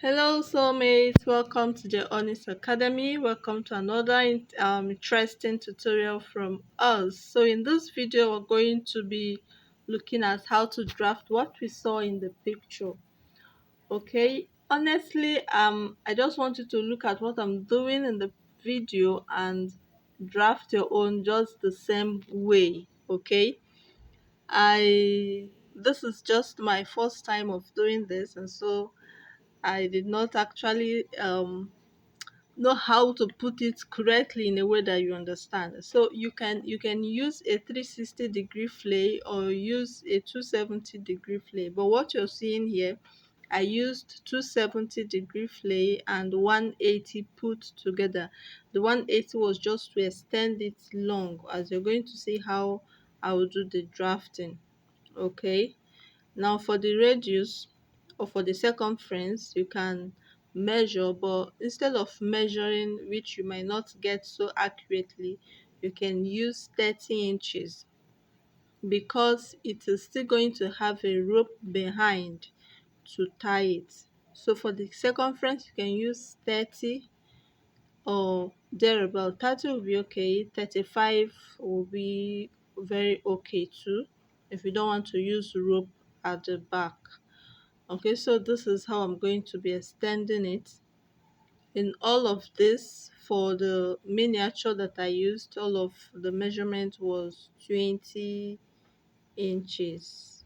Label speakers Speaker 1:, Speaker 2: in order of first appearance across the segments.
Speaker 1: Hello, soulmates. Welcome to the Honest Academy. Welcome to another interesting tutorial from us. So, in this video, we're going to be looking at how to draft what we saw in the picture. Okay, honestly, I just want you to look at what I'm doing in the video and draft your own just the same way. Okay, this is just my first time of doing this, and so I did not actually know how to put it correctly in a way that you understand. So you can use a 360-degree flay or use a 270-degree flay. But what you're seeing here, I used 270-degree flay and 180 put together. The 180 was just to extend it long, as you're going to see how I will do the drafting. Okay. Now for the radius or for the circumference, you can measure, but instead of measuring, which you might not get so accurately, you can use 30 inches because it is still going to have a rope behind to tie it. So for the circumference, you can use 30 or thereabout. 30 will be okay, 35 will be very okay too if you don't want to use rope at the back. Okay, so this is how I'm going to be extending it. In all of this, for the miniature that I used, all of the measurement was 20 inches.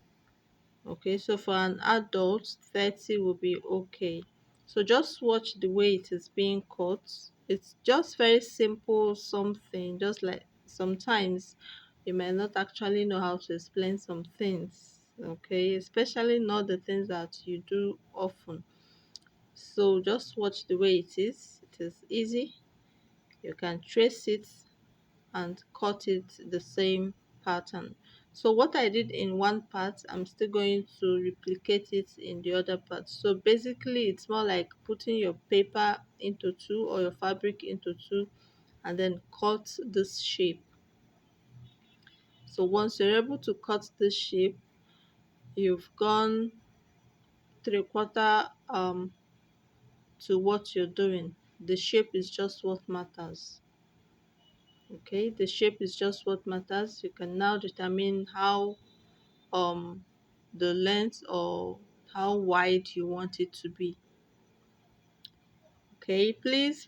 Speaker 1: Okay, so for an adult, 30 will be okay. So just watch the way it is being cut. It's just very simple something, just like sometimes you might not actually know how to explain some things. Okay, especially not the things that you do often. So just watch the way it is. It is easy. You can trace it and cut it the same pattern. So what I did in one part, I'm still going to replicate it in the other part. So basically it's more like putting your paper into two or your fabric into two and then cut this shape. So once you're able to cut this shape, you've gone 3/4 to what you're doing. The shape is just what matters. Okay, the shape is just what matters. You can now determine how um the length or how wide you want it to be. Okay, please,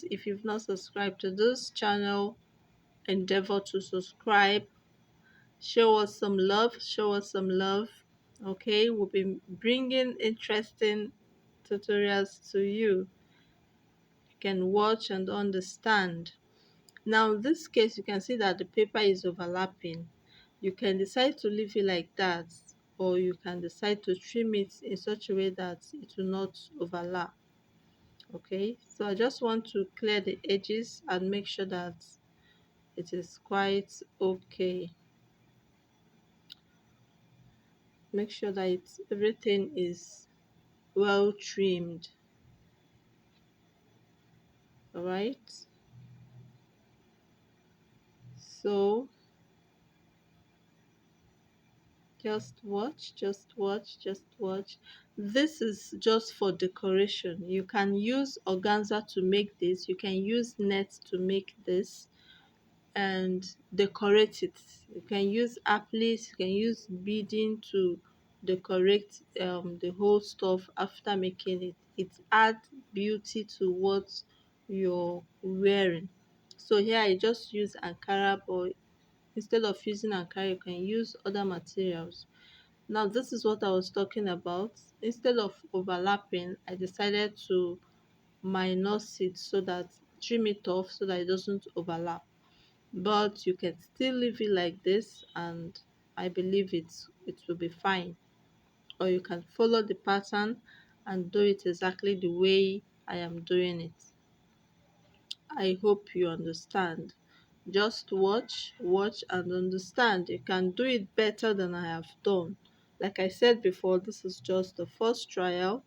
Speaker 1: if you've not subscribed to this channel, endeavor to subscribe. Show us some love. Okay, we'll be bringing interesting tutorials to you. You can watch and understand. Now in this case, you can see that the paper is overlapping. You can decide to leave it like that, or you can decide to trim it in such a way that it will not overlap. Okay, so I just want to clear the edges and make sure that it is quite okay. Make sure that everything is well trimmed. All right, so just watch. This is just for decoration. You can use organza to make this. You can use net to make this and decorate it. You can use apples, you can use beading to decorate the whole stuff after making it. It adds beauty to what you're wearing. So here I just use Ankara, but instead of using Ankara, you can use other materials. Now this is what I was talking about. Instead of overlapping, I decided to minus it, so that trim it off so that it doesn't overlap. But you can still leave it like this and I believe it will be fine. Or you can follow the pattern and do it exactly the way I am doing it. I hope you understand. Just watch and understand. You can do it better than I have done. Like I said before, this is just the first trial.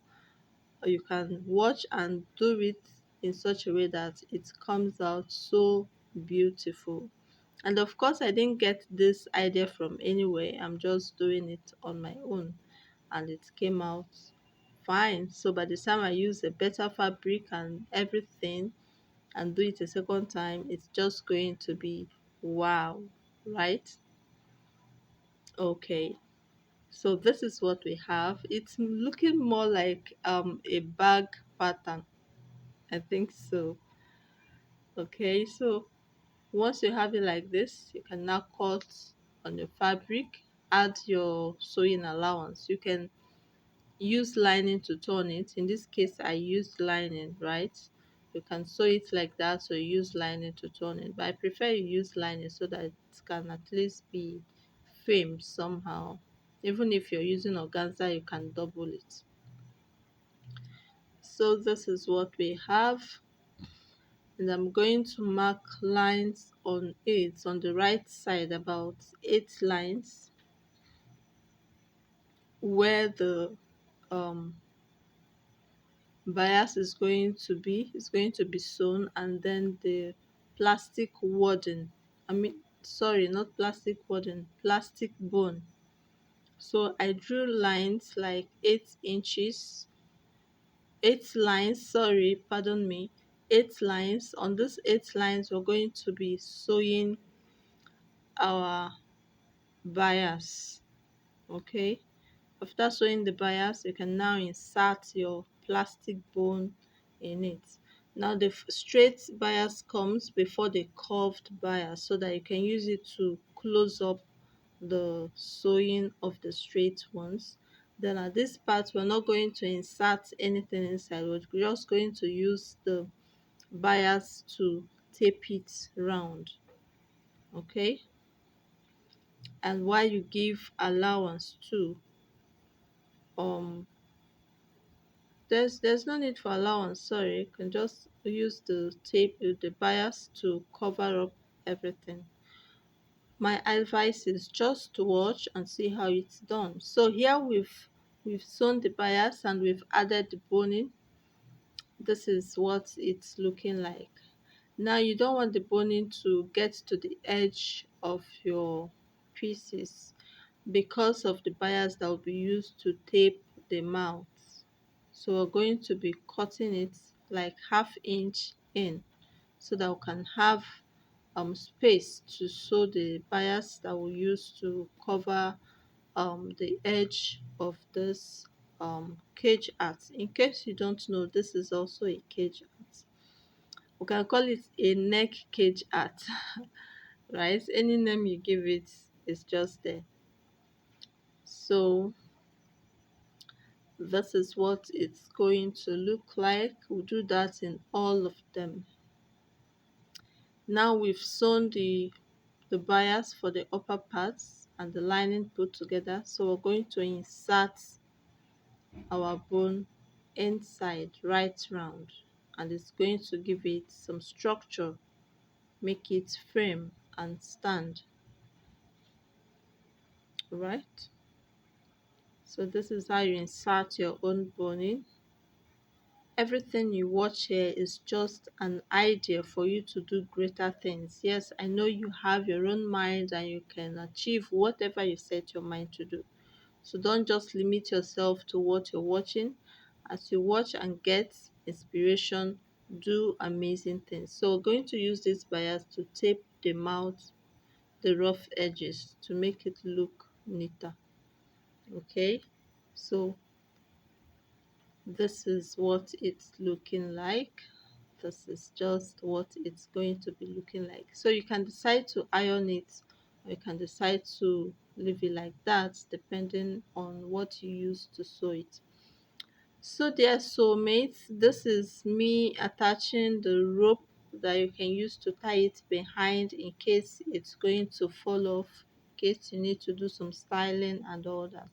Speaker 1: You can watch and do it in such a way that it comes out so beautiful. And of course, I didn't get this idea from anywhere. I'm just doing it on my own, and it came out fine. So by the time I use a better fabric and everything and do it a second time, it's just going to be wow, right? Okay. So this is what we have. It's looking more like a bag pattern. I think so. Okay, so once you have it like this, you can now cut on your fabric, add your sewing allowance. You can use lining to turn it. In this case, I used lining, right? You can sew it like that, so you use lining to turn it. But I prefer you use lining so that it can at least be framed somehow. Even if you're using organza, you can double it. So this is what we have. And I'm going to mark lines on it on the right side, about 8 lines, where the um, bias is going to be sewn, and then the plastic wording, I mean, sorry, not plastic wording, plastic bone. So I drew lines like 8 inches, 8 lines, sorry, pardon me, 8 lines. On these 8 lines, we're going to be sewing our bias. Okay, after sewing the bias, you can now insert your plastic bone in it. Now the straight bias comes before the curved bias, so that you can use it to close up the sewing of the straight ones. Then at this part, we're not going to insert anything inside. We're just going to use the bias to tape it round. Okay, and while you give allowance too, um there's no need for allowance, sorry. You can just use the tape, the bias, to cover up everything. My advice is just to watch and see how it's done. So here we've sewn the bias and we've added the boning. This is what it's looking like. Now you don't want the boning to get to the edge of your pieces because of the bias that will be used to tape the mouth. So we're going to be cutting it like ½ inch in, so that we can have space to sew the bias that we use to cover the edge of this cage art. In case you don't know, this is also a cage art. We can call it a neck cage art, right? Any name you give it is just there. So this is what it's going to look like. We'll do that in all of them. Now we've sewn the bias for the upper parts and the lining put together, so we're going to insert our bone inside right round, and it's going to give it some structure, make it frame and stand. Right, so this is how you insert your own boning. Everything you watch here is just an idea for you to do greater things. Yes, I know you have your own mind and you can achieve whatever you set your mind to do. So don't just limit yourself to what you're watching. As you watch and get inspiration, do amazing things. So we're going to use this bias to tape the mouth, the rough edges, to make it look neater. Okay, so this is what it's looking like. This is just what it's going to be looking like. So you can decide to iron it, or you can decide to leave it like that, depending on what you use to sew it. So dear soulmates, this is me attaching the rope that you can use to tie it behind in case it's going to fall off, in case you need to do some styling and all that.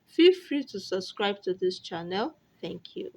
Speaker 1: Feel free to subscribe to this channel. Thank you.